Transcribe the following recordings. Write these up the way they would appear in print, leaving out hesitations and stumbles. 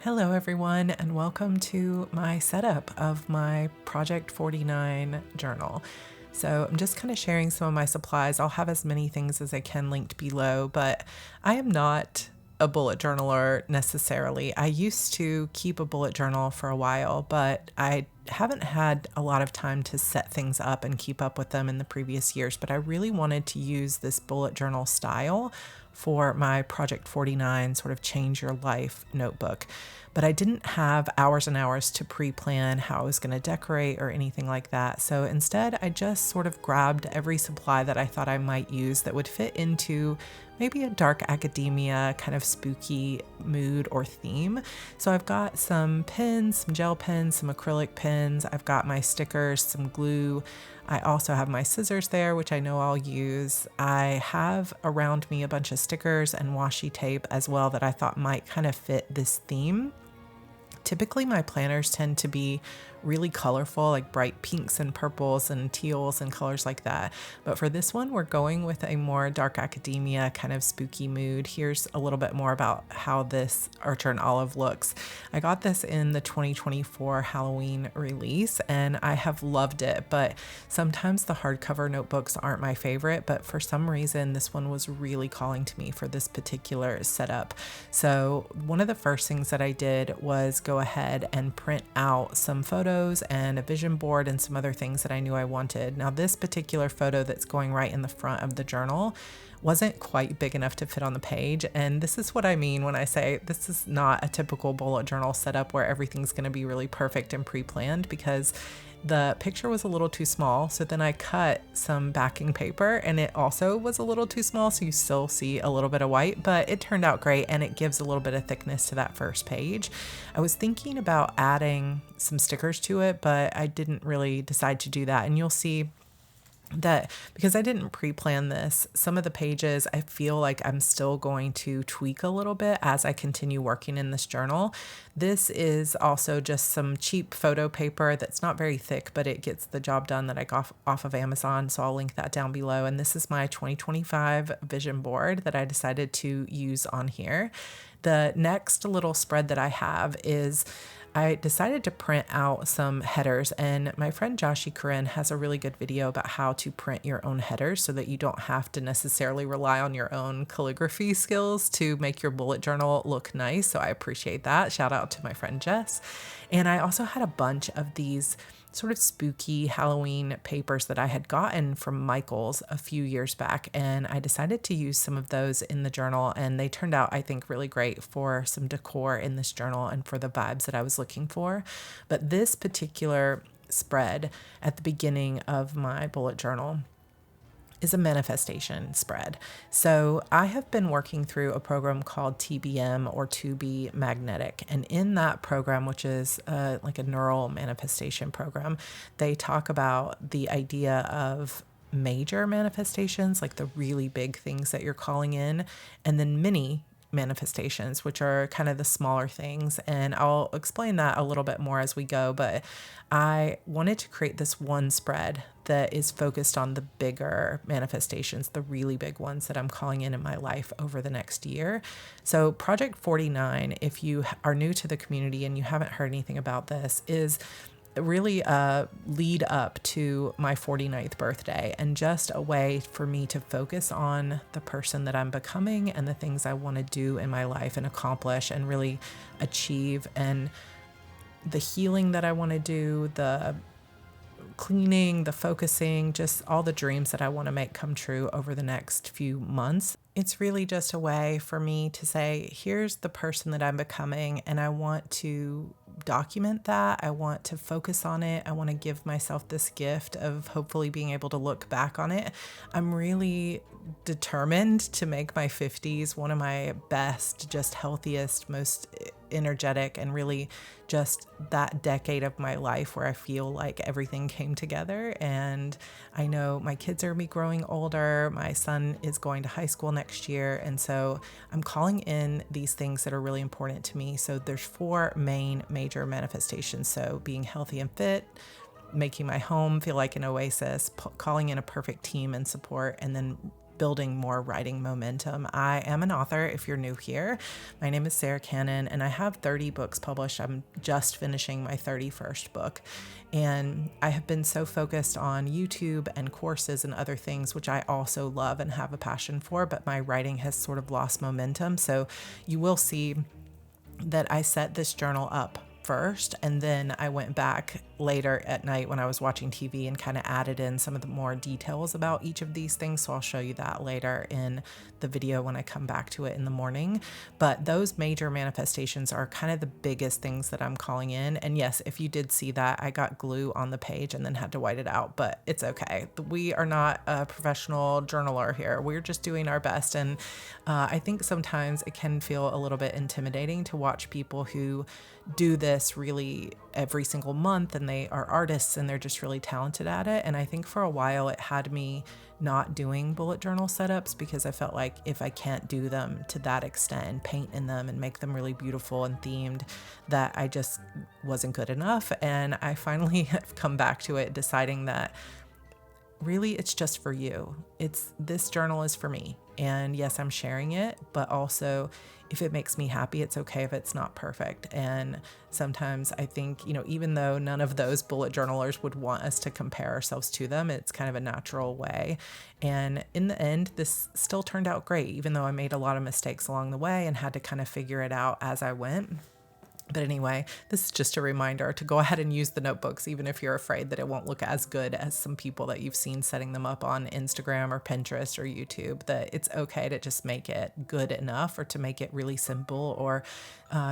Hello everyone, and welcome to my setup of my Project 49 journal. So I'm just kind of sharing some of my supplies. I'll have as many things as I can linked below, but I am not a bullet journaler necessarily. I used to keep a bullet journal for a while, but I haven't had a lot of time to set things up and keep up with them in the previous years, but I really wanted to use this bullet journal style for my Project 49 sort of change your life notebook. But I didn't have hours and hours to pre-plan how I was going to decorate or anything like that. So instead, I just sort of grabbed every supply that I thought I might use that would fit into maybe a dark academia kind of spooky mood or theme. So I've got some pens, some gel pens, some acrylic pens. I've got my stickers, some glue. I also have my scissors there, which I know I'll use. I have around me a bunch of stickers and washi tape as well that I thought might kind of fit this theme. Typically, my planners tend to be really colorful, like bright pinks and purples and teals and colors like that. But for this one, we're going with a more dark academia kind of spooky mood. Here's a little bit more about how this Archer and Olive looks. I got this in the 2024 Halloween release and I have loved it, but sometimes the hardcover notebooks aren't my favorite, but for some reason, this one was really calling to me for this particular setup. So one of the first things that I did was go ahead and print out some photos and a vision board and some other things that I knew I wanted. Now, this particular photo that's going right in the front of the journal wasn't quite big enough to fit on the page. And this is what I mean when I say this is not a typical bullet journal setup where everything's going to be really perfect and pre-planned, because the picture was a little too small. So then I cut some backing paper and it also was a little too small. So you still see a little bit of white, but it turned out great and it gives a little bit of thickness to that first page. I was thinking about adding some stickers to it, but I didn't really decide to do that. And you'll see that because I didn't pre-plan this, some of the pages I feel like I'm still going to tweak a little bit as I continue working in this journal. This is also just some cheap photo paper that's not very thick, but it gets the job done that I got off of Amazon. So I'll link that down below. And this is my 2025 vision board that I decided to use on here. The next little spread that I have is I decided to print out some headers, and my friend Joshi Corinne has a really good video about how to print your own headers so that you don't have to necessarily rely on your own calligraphy skills to make your bullet journal look nice. So I appreciate that. Shout out to my friend Jess. And I also had a bunch of these sort of spooky Halloween papers that I had gotten from Michael's a few years back, and I decided to use some of those in the journal, and they turned out, I think, really great for some decor in this journal and for the vibes that I was looking for. But this particular spread at the beginning of my bullet journal is a manifestation spread. So I have been working through a program called TBM, or To Be Magnetic. And in that program, which is like a neural manifestation program, they talk about the idea of major manifestations, like the really big things that you're calling in, and then mini manifestations, which are kind of the smaller things. And I'll explain that a little bit more as we go, but I wanted to create this one spread that is focused on the bigger manifestations, the really big ones that I'm calling in my life over the next year. So Project 49, if you are new to the community and you haven't heard anything about this, is really a lead up to my 49th birthday, and just a way for me to focus on the person that I'm becoming and the things I want to do in my life and accomplish and really achieve, and the healing that I want to do, the cleaning, the focusing, just all the dreams that I want to make come true over the next few months. It's really just a way for me to say, here's the person that I'm becoming, and I want to document that. I want to focus on it. I want to give myself this gift of hopefully being able to look back on it. I'm really determined to make my 50s one of my best, just healthiest, most energetic, and really just that decade of my life where I feel like everything came together. And I know my kids are growing older. My son is going to high school next year. And so I'm calling in these things that are really important to me. So there's 4 main major manifestations. So being healthy and fit, making my home feel like an oasis, calling in a perfect team and support, and then building more writing momentum. I am an author if you're new here. My name is Sarra Cannon and I have 30 books published. I'm just finishing my 31st book. And I have been so focused on YouTube and courses and other things, which I also love and have a passion for, but my writing has sort of lost momentum. So you will see that I set this journal up first, and then I went back later at night when I was watching TV and kind of added in some of the more details about each of these things. So I'll show you that later in the video when I come back to it in the morning. But those major manifestations are kind of the biggest things that I'm calling in. And yes, if you did see that, I got glue on the page and then had to white it out, but it's okay. We are not a professional journaler here. We're just doing our best. And I think sometimes it can feel a little bit intimidating to watch people who do this really every single month, and they are artists and they're just really talented at it. And I think for a while it had me not doing bullet journal setups because I felt like if I can't do them to that extent and paint in them and make them really beautiful and themed, that I just wasn't good enough. And I finally have come back to it, deciding that really it's just for you. This journal is for me. And yes, I'm sharing it, but also if it makes me happy, it's okay if it's not perfect. And sometimes I think, even though none of those bullet journalers would want us to compare ourselves to them, it's kind of a natural way. And in the end, this still turned out great, even though I made a lot of mistakes along the way and had to kind of figure it out as I went. But anyway, this is just a reminder to go ahead and use the notebooks, even if you're afraid that it won't look as good as some people that you've seen setting them up on Instagram or Pinterest or YouTube, that it's okay to just make it good enough, or to make it really simple, or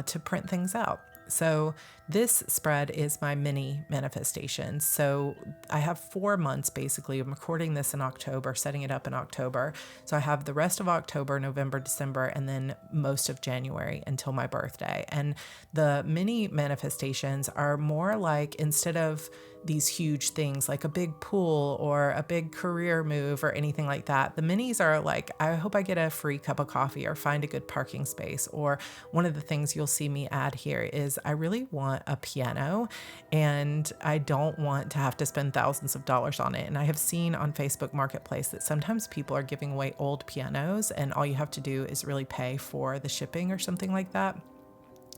to print things out. So this spread is my mini manifestation. So I have 4 months basically. I'm recording this in October, setting it up in October. So I have the rest of October, November, December, and then most of January until my birthday. And the mini manifestations are more like, instead of these huge things like a big pool or a big career move or anything like that, the minis are like, I hope I get a free cup of coffee or find a good parking space. Or one of the things you'll see me add here is I really want a piano, and I don't want to have to spend thousands of dollars on it. And I have seen on Facebook Marketplace that sometimes people are giving away old pianos, and all you have to do is really pay for the shipping or something like that.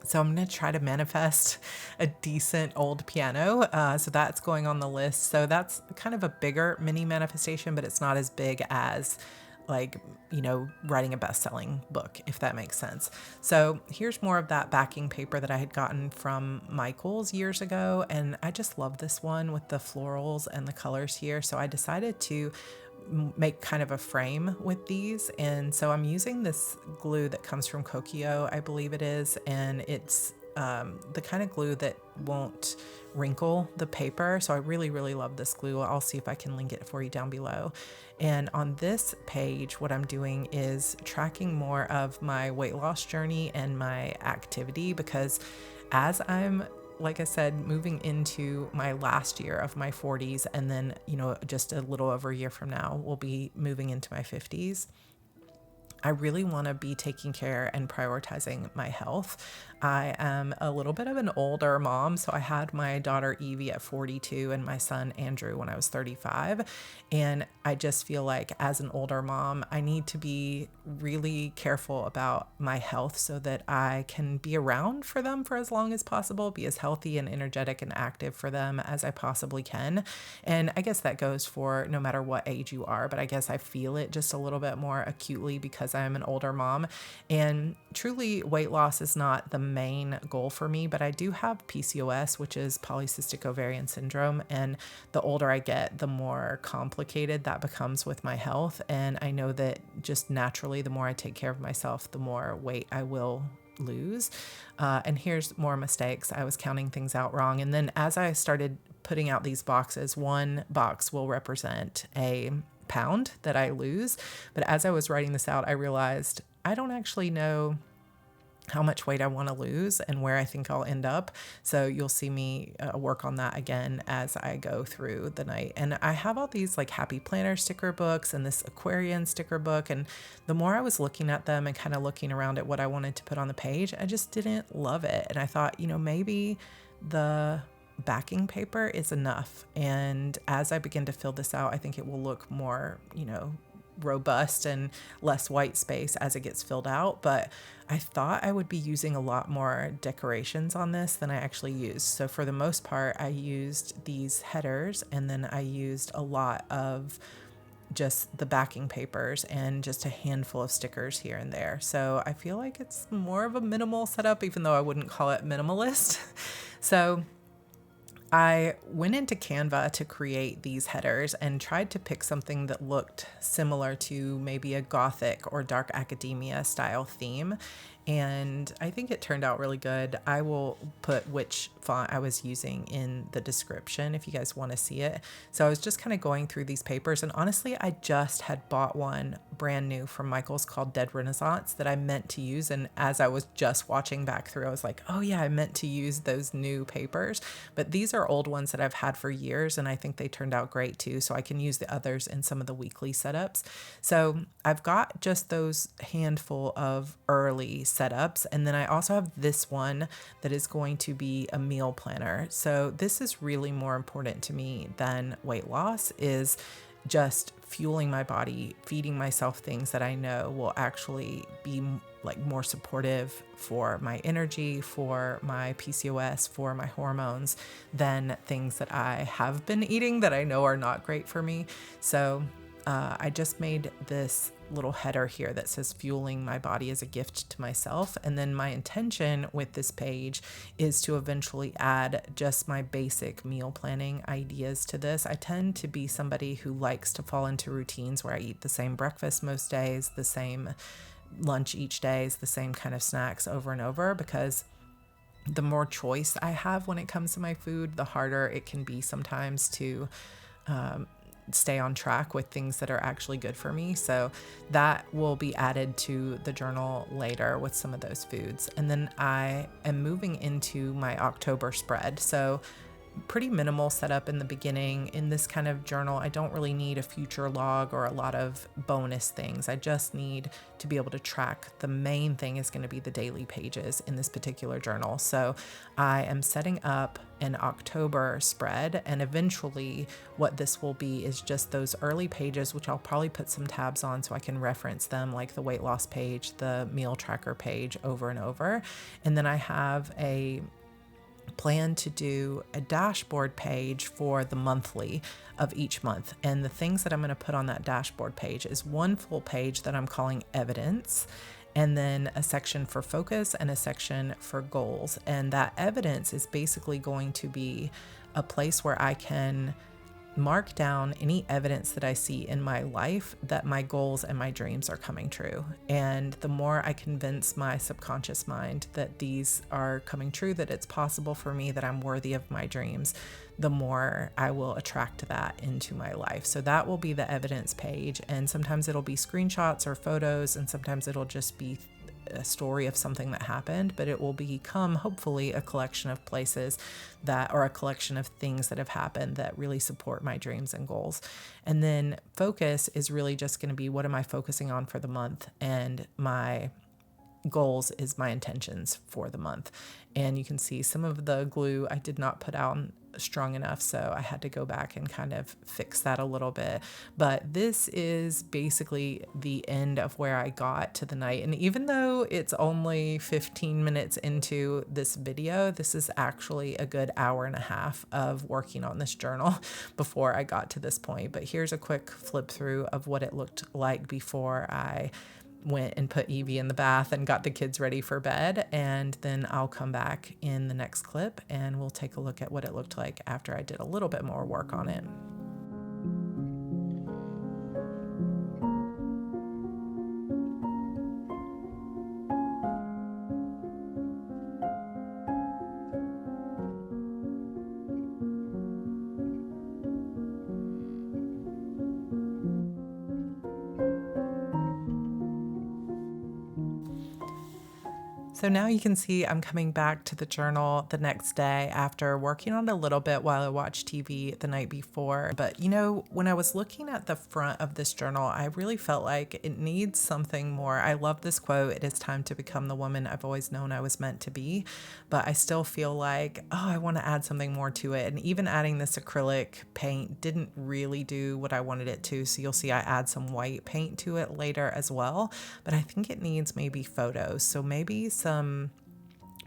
So I'm going to try to manifest a decent old piano. So that's going on the list. So that's kind of a bigger mini manifestation, but it's not as big as writing a best-selling book, if that makes sense. So here's more of that backing paper that I had gotten from Michael's years ago. And I just love this one with the florals and the colors here. So I decided to make kind of a frame with these. And so I'm using this glue that comes from Kokio, I believe it is. And it's the kind of glue that won't wrinkle the paper. So I really, really love this glue. I'll see if I can link it for you down below. And on this page, what I'm doing is tracking more of my weight loss journey and my activity, because as I'm, like I said, moving into my last year of my 40s, and then, just a little over a year from now, we'll be moving into my 50s. I really want to be taking care and prioritizing my health. I am a little bit of an older mom. So I had my daughter Evie at 42 and my son Andrew when I was 35. And I just feel like as an older mom, I need to be really careful about my health so that I can be around for them for as long as possible, be as healthy and energetic and active for them as I possibly can. And I guess that goes for no matter what age you are, but I guess I feel it just a little bit more acutely because I'm an older mom. And truly, weight loss is not the main goal for me, but I do have PCOS, which is polycystic ovarian syndrome. And the older I get, the more complicated that becomes with my health. And I know that just naturally, the more I take care of myself, the more weight I will lose. And here's more mistakes. I was counting things out wrong. And then as I started putting out these boxes, one box will represent a pound that I lose. But as I was writing this out, I realized I don't actually know how much weight I want to lose and where I think I'll end up. So you'll see me work on that again as I go through the night. And I have all these like Happy Planner sticker books and this Aquarian sticker book. And the more I was looking at them and kind of looking around at what I wanted to put on the page, I just didn't love it. And I thought, maybe the backing paper is enough. And as I begin to fill this out, I think it will look more, robust and less white space as it gets filled out. But I thought I would be using a lot more decorations on this than I actually used. So for the most part, I used these headers, and then I used a lot of just the backing papers and just a handful of stickers here and there. So I feel like it's more of a minimal setup, even though I wouldn't call it minimalist. So I went into Canva to create these headers and tried to pick something that looked similar to maybe a gothic or dark academia style theme. And I think it turned out really good. I will put which font I was using in the description if you guys want to see it. So I was just kind of going through these papers, and honestly, I just had bought one brand new from Michael's called Dead Renaissance that I meant to use. And as I was just watching back through, I was like, oh yeah, I meant to use those new papers. But these are old ones that I've had for years, and I think they turned out great too. So I can use the others in some of the weekly setups. So I've got just those handful of early setups. And then I also have this one that is going to be a meal planner. So this is really more important to me than weight loss, is just fueling my body, feeding myself things that I know will actually be like more supportive for my energy, for my PCOS, for my hormones, than things that I have been eating that I know are not great for me. So I just made this little header here that says fueling my body as a gift to myself. And then my intention with this page is to eventually add just my basic meal planning ideas to this. I tend to be somebody who likes to fall into routines where I eat the same breakfast most days, the same lunch each day, the same kind of snacks over and over, because the more choice I have when it comes to my food, the harder it can be sometimes to stay on track with things that are actually good for me. So that will be added to the journal later with some of those foods. And then I am moving into my October spread. So pretty minimal setup in the beginning. In this kind of journal, I don't really need a future log or a lot of bonus things. I just need to be able to track. The main thing is going to be the daily pages in this particular journal. So I am setting up an October spread, and eventually what this will be is just those early pages, which I'll probably put some tabs on so I can reference them, like the weight loss page, the meal tracker page, over and over. And then I have a plan to do a dashboard page for the monthly of each month. And the things that I'm going to put on that dashboard page is one full page that I'm calling evidence, and then a section for focus and a section for goals. And that evidence is basically going to be a place where I can mark down any evidence that I see in my life that my goals and my dreams are coming true. And the more I convince my subconscious mind that these are coming true, that it's possible for me, that I'm worthy of my dreams, the more I will attract that into my life. So that will be the evidence page. And sometimes it'll be screenshots or photos, and sometimes it'll just be a story of something that happened, but it will become hopefully a collection of places that, or a collection of things that have happened that really support my dreams and goals. And then focus is really just going to be, what am I focusing on for the month? And my goals is my intentions for the month. And you can see some of the glue I did not put out strong enough, so I had to go back and kind of fix that a little bit. But this is basically the end of where I got to the night. And even though it's only 15 minutes into this video, this is actually a good hour and a half of working on this journal before I got to this point. But here's a quick flip through of what it looked like before I went and put Evie in the bath and got the kids ready for bed. And then I'll come back in the next clip and we'll take a look at what it looked like after I did a little bit more work on it. So now you can see I'm coming back to the journal the next day after working on it a little bit while I watched TV the night before. But you know, when I was looking at the front of this journal, I really felt like it needs something more. I love this quote, "It is time to become the woman I've always known I was meant to be." But I still feel like, oh, I want to add something more to it. And even adding this acrylic paint didn't really do what I wanted it to. So you'll see I add some white paint to it later as well. But I think it needs maybe photos. So maybe some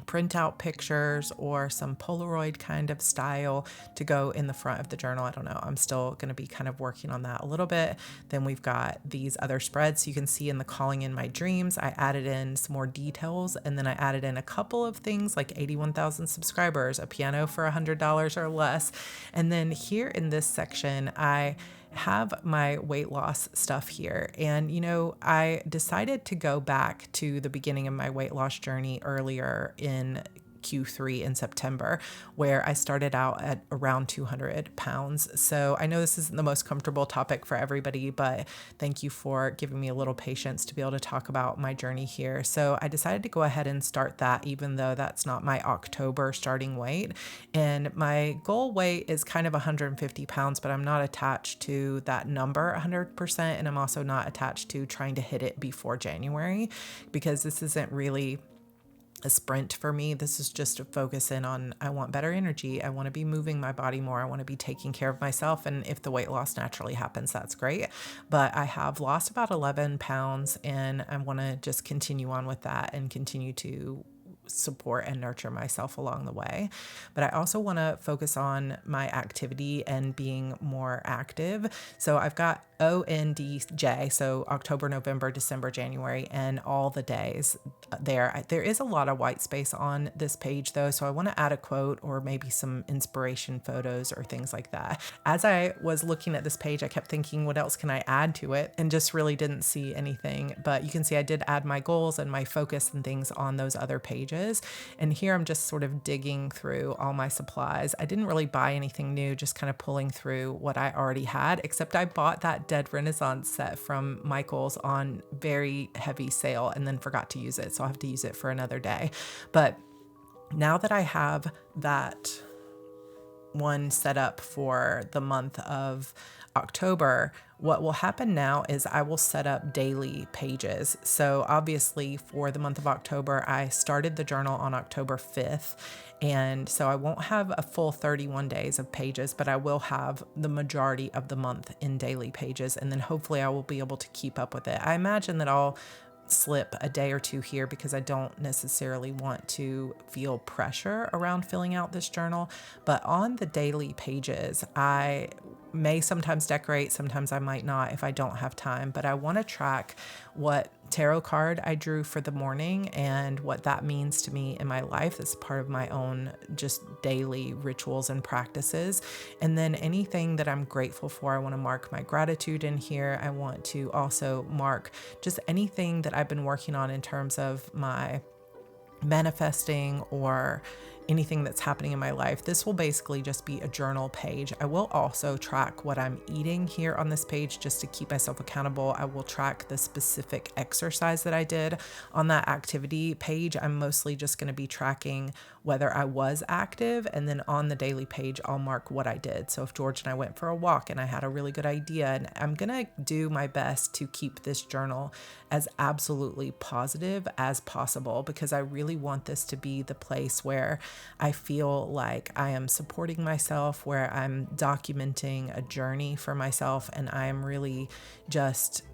print out pictures or some Polaroid kind of style to go in the front of the journal. I don't know. I'm still going to be kind of working on that a little bit. Then we've got these other spreads. You can see in the Calling in My Dreams, I added in some more details, and then I added in a couple of things like 81,000 subscribers, a piano for $100 or less. And then here in this section, I have my weight loss stuff here. And, you know, I decided to go back to the beginning of my weight loss journey earlier in Q3 in September, where I started out at around 200 pounds. So I know this isn't the most comfortable topic for everybody, but thank you for giving me a little patience to be able to talk about my journey here. So I decided to go ahead and start that, even though that's not my October starting weight. And my goal weight is kind of 150 pounds, but I'm not attached to that number 100%. And I'm also not attached to trying to hit it before January, because this isn't really a sprint for me. This is just to focus in on, I want better energy. I want to be moving my body more. I want to be taking care of myself. And if the weight loss naturally happens, that's great. But I have lost about 11 pounds and I want to just continue on with that and continue to support and nurture myself along the way. But I also want to focus on my activity and being more active. So I've got ONDJ, so October, November, December, January, and all the days there. There is a lot of white space on this page though, so I want to add a quote or maybe some inspiration photos or things like that. As I was looking at this page, I kept thinking, what else can I add to it? And just really didn't see anything. But you can see I did add my goals and my focus and things on those other pages. And here I'm just sort of digging through all my supplies. I didn't really buy anything new, just kind of pulling through what I already had, except I bought that Dead Renaissance set from Michael's on very heavy sale and then forgot to use it. So I'll have to use it for another day. But now that I have that one set up for the month of October, what will happen now is I will set up daily pages. So obviously for the month of October, I started the journal on October 5th. And so I won't have a full 31 days of pages, but I will have the majority of the month in daily pages. And then hopefully I will be able to keep up with it. I imagine that I'll slip a day or two here because I don't necessarily want to feel pressure around filling out this journal. But on the daily pages, I may sometimes decorate, sometimes I might not if I don't have time, but I want to track what tarot card I drew for the morning and what that means to me in my life. That's part of my own just daily rituals and practices. And then anything that I'm grateful for, I want to mark my gratitude in here. I want to also mark just anything that I've been working on in terms of my manifesting or anything that's happening in my life. This will basically just be a journal page. I will also track what I'm eating here on this page just to keep myself accountable. I will track the specific exercise that I did. On that activity page, I'm mostly just going to be tracking whether I was active, and then on the daily page, I'll mark what I did. So if George and I went for a walk and I had a really good idea, and I'm going to do my best to keep this journal as absolutely positive as possible, because I really want this to be the place where I feel like I am supporting myself, where I'm documenting a journey for myself, and I am really just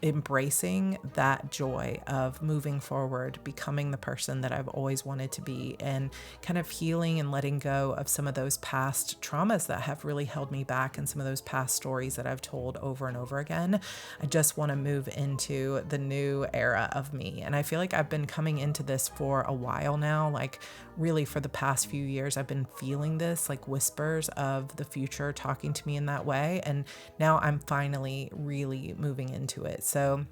embracing that joy of moving forward, becoming the person that I've always wanted to be, and kind of healing and letting go of some of those past traumas that have really held me back and some of those past stories that I've told over and over again. I just want to move into the new era of me. And I feel like I've been coming into this for a while now, like really for the past few years, I've been feeling this like whispers of the future talking to me in that way. And now I'm finally really moving into it. So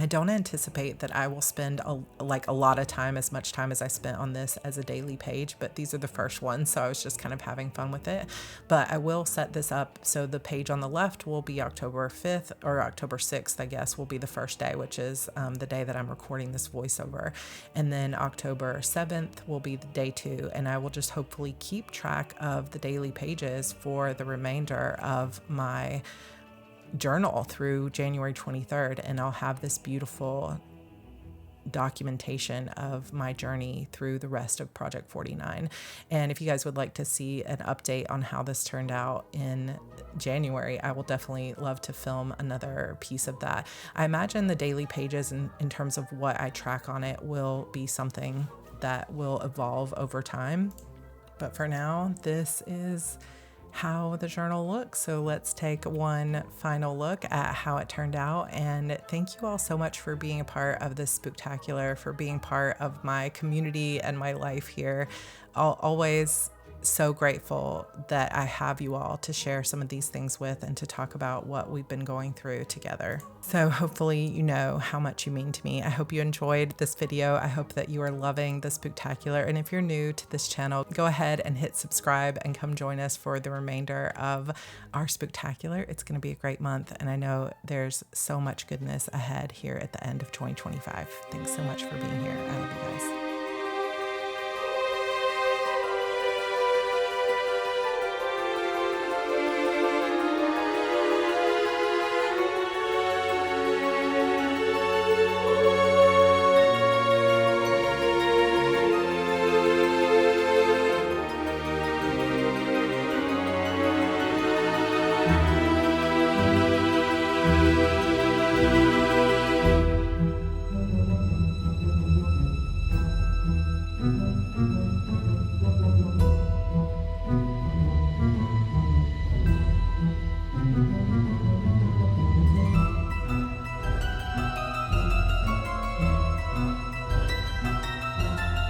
I don't anticipate that I will spend a lot of time, as much time as I spent on this as a daily page, but these are the first ones, so I was just kind of having fun with it. But I will set this up so the page on the left will be October 5th, or October 6th, I guess, will be the first day, which is the day that I'm recording this voiceover. And then October 7th will be the day 2, and I will just hopefully keep track of the daily pages for the remainder of my journal through January 23rd, and I'll have this beautiful documentation of my journey through the rest of Project 49. And if you guys would like to see an update on how this turned out in January, I will definitely love to film another piece of that. I imagine the daily pages in terms of what I track on it will be something that will evolve over time. But for now, this is how the journal looks. So let's take one final look at how it turned out. And thank you all so much for being a part of this spooktacular, for being part of my community and my life here. I'll always so grateful that I have you all to share some of these things with and to talk about what we've been going through together. So hopefully you know how much you mean to me. I hope you enjoyed this video. I hope that you are loving the spooktacular. And if you're new to this channel, go ahead and hit subscribe and come join us for the remainder of our spooktacular. It's going to be a great month, and I know there's so much goodness ahead here at the end of 2025. Thanks so much for being here. I love you guys.